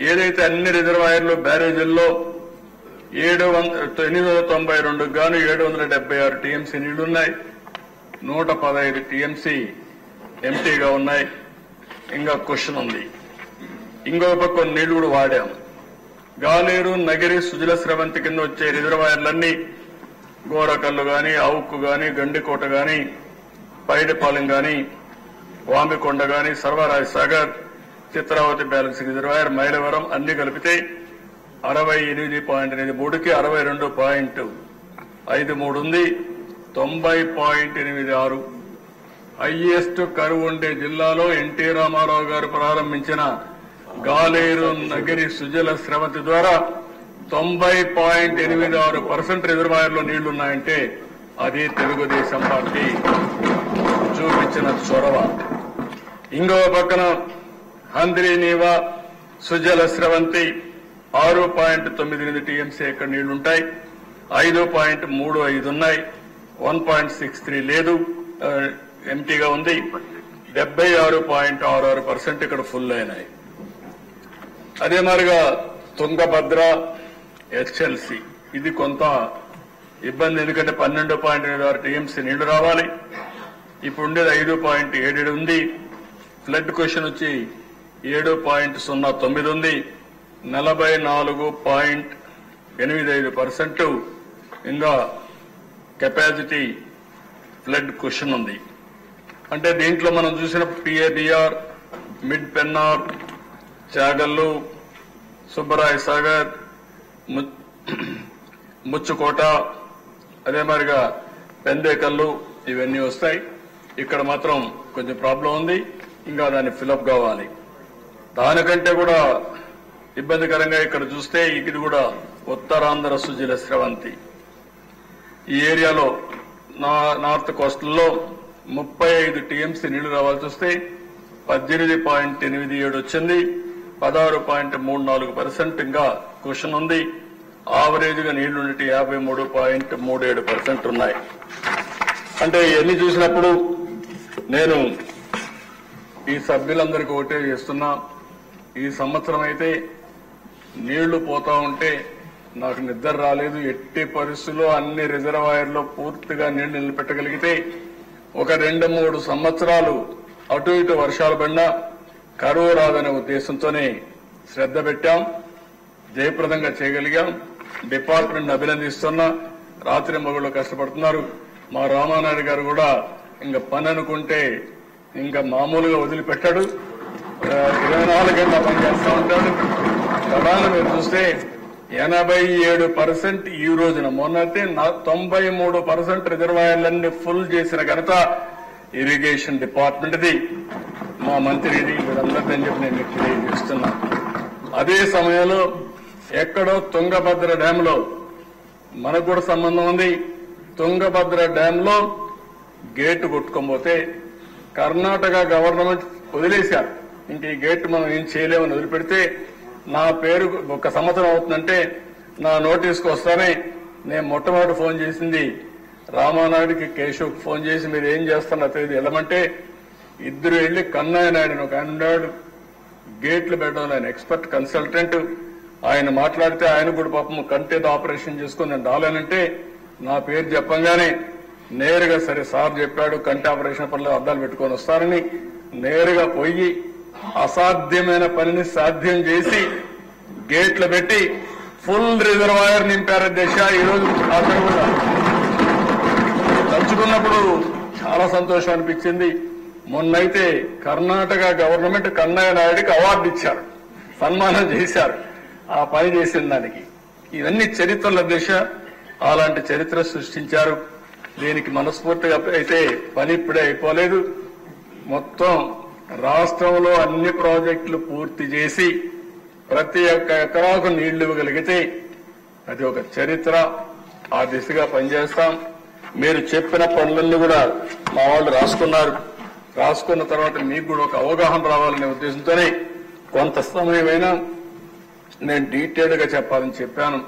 ఏదైతే అన్ని రిజర్వాయర్లు బ్యారేజీల్లో 892 గాను 776 టీఎంసీ నీళ్లున్నాయి. 115 టీఎంసీ ఎంటీగా ఉన్నాయి. ఇంకా క్వశ్చన్ ఉంది. ఇంకో పక్క కొన్ని నీళ్లు కూడా వాడాం. గాలేరు, నగిరి, సుజల స్రవంతి కింద వచ్చే రిజర్వాయర్లన్నీ గోరకల్లు గాని, ఆవుక్కు గాని, గండికోట గాని, పైడిపాలెం గాని, వామికొండ గాని, సర్వరాజ్ సాగర్, చిత్రావతి బ్యాలెన్స్ రిజర్వాయర్, మైలవరం అన్ని కలిపితే 68.83కి 62.53 ఉంది. 90.86 హైయెస్ట్ కరువు ఉండే జిల్లాలో ఎన్టీ రామారావు గారు ప్రారంభించిన గాలేరు, నగిరి, సుజల స్రవంతి ద్వారా 90.86% రిజర్వాయర్లో నీళ్లున్నాయంటే అది తెలుగుదేశం పార్టీ చూపించిన చొరవ. ఇంకో పక్కన హంద్రీ, నీవా, సుజల స్రవంతి 6.98 టీఎంసీ ఎక్కడ నీళ్లుంటాయి. 5.35 ఉన్నాయి. 1.63 లేదు, ఎంటీగా ఉంది. 76.66% ఇక్కడ ఫుల్ అయినాయి. అదే మాదిరిగా తుంగభద్ర, హెచ్ఎల్సి ఇది కొంత ఇబ్బంది. ఎందుకంటే 12.86 టీఎంసీ నీళ్లు రావాలి. ఇప్పుడు ఉండేది 5.77 ఉంది. ఫ్లడ్ క్వశ్చన్ వచ్చి 7.09 ఉంది. 44.85% ఇంకా కెపాసిటీ ఫ్లడ్ క్వశ్చన్ ఉంది. అంటే దీంట్లో మనం చూసిన పిఏబిఆర్, మిడ్ పెన్నార్, చాగల్లు, సుబ్బరాయ సాగర్, ముచ్చుకోట, అదే మాదిరిగా పెందేకల్లు ఇవన్నీ వస్తాయి. ఇక్కడ మాత్రం కొంచెం ప్రాబ్లం ఉంది. ఇంకా దాన్ని ఫిలప్ కావాలి. దానికంటే కూడా ఇబ్బందికరంగా ఇక్కడ చూస్తే ఇది కూడా ఉత్తరాంధ్ర సుజల స్రవంతి ఈ ఏరియాలో నార్త్ కోస్టల్లో 35 టీఎంసీ నీళ్లు రావాల్సి వస్తే 18.87 వచ్చింది. 16.34% ఇంకా క్వశ్చన్ ఉంది. ఆవరేజ్ గా నీళ్లుండి 53.37% ఉన్నాయి. అంటే ఇవన్నీ చూసినప్పుడు నేను ఈ సభ్యులందరికీ ఒకటే చేస్తున్నా. ఈ సంవత్సరం అయితే నీళ్లు పోతా ఉంటే నాకు నిద్ర రాలేదు. ఎట్టి పరిస్థితుల్లో అన్ని రిజర్వాయర్లో పూర్తిగా నీళ్లు నిలబెట్టగలిగితే ఒక 2-3 సంవత్సరాలు అటు ఇటు వర్షాలు పడినా కరువు రాదనే ఉద్దేశంతోనే శ్రద్ధ పెట్టాం. జయప్రదంగా చేయగలిగాం. డిపార్ట్మెంట్ అభినందిస్తున్నా. రాత్రి మగుళ్ళు కష్టపడుతున్నారు. మా రామానాయుడు గారు కూడా ఇంకా పని అనుకుంటే ఇంకా మామూలుగా వదిలిపెట్టాడు. 24 గంటల పని చేస్తూ ఉంటాడు. ప్రధాన మీరు చూస్తే 87% ఈ రోజున, మొన్నైతే 93% రిజర్వాయర్లన్నీ ఫుల్ చేసిన ఘనత ఇరిగేషన్ డిపార్ట్మెంట్ది, మా మంత్రిది, వీళ్ళందరినీ చెప్పి నేను మీకు తెలియజేస్తున్నా. అదే సమయంలో ఎక్కడో తుంగభద్ర డ్యాంలో మనకు కూడా సంబంధం ఉంది. తుంగభద్ర డ్యాంలో గేటు కొట్టుకోబోతే కర్ణాటక గవర్నమెంట్ వదిలేశారు. ఇంక ఈ గేట్ మనం ఏం చేయలేమని వదిలిపెడితే నా పేరు 1 సంవత్సరం అవుతుందంటే నా నోటీస్కి వస్తానే నేను మొట్టమొదటి ఫోన్ చేసింది రామానాయుడికి, కేశవ్కి ఫోన్ చేసి మీరు ఏం చేస్తున్నారు తెలియదు వెళ్ళమంటే ఇద్దరు వెళ్లి కన్నయ్య నాయుడు ఒక ఆయన ఉన్నాడు గేట్లు పెట్టడం, ఆయన ఎక్స్పర్ట్ కన్సల్టెంట్, ఆయన మాట్లాడితే ఆయన కూడా పాపం కంటేదో ఆపరేషన్ చేసుకుని నేను రాలేనంటే నా పేరు చెప్పంగానే నేరుగా సరే సార్ చెప్పాడు కంటి ఆపరేషన్ పనులు అద్దాలు పెట్టుకొని వస్తారని నేరుగా పోయి అసాధ్యమైన పనిని సాధ్యం చేసి గేట్లు పెట్టి ఫుల్ రిజర్వాయర్ నింపారు దేశ. ఈరోజు అక్కడ కూడా తలుచుకున్నప్పుడు చాలా సంతోషం అనిపించింది. మొన్నైతే కర్ణాటక గవర్నమెంట్ కన్నయ్య నాయుడికి అవార్డు ఇచ్చారు, సన్మానం చేశారు ఆ పని చేసిన దానికి. ఇవన్నీ చరిత్రల దిశ, అలాంటి చరిత్ర సృష్టించారు. దీనికి మనస్ఫూర్తిగా అయితే పని ఇప్పుడే అయిపోలేదు. మొత్తం రాష్ట్రంలో అన్ని ప్రాజెక్టులు పూర్తి చేసి ప్రతి ఒక్క ఎకరాకు నీళ్లు ఇవ్వగలిగితే అది ఒక చరిత్ర. ఆ దిశగా పనిచేస్తాం. మీరు చెప్పిన పనులన్నీ కూడా మా వాళ్ళు రాసుకున్నారు. రాసుకున్న తర్వాత మీకు కూడా ఒక అవగాహన రావాలనే ఉద్దేశంతోనే కొంత సమయమైనా నేను డీటెయిల్డ్ గా చెప్పాలని చెప్పాను.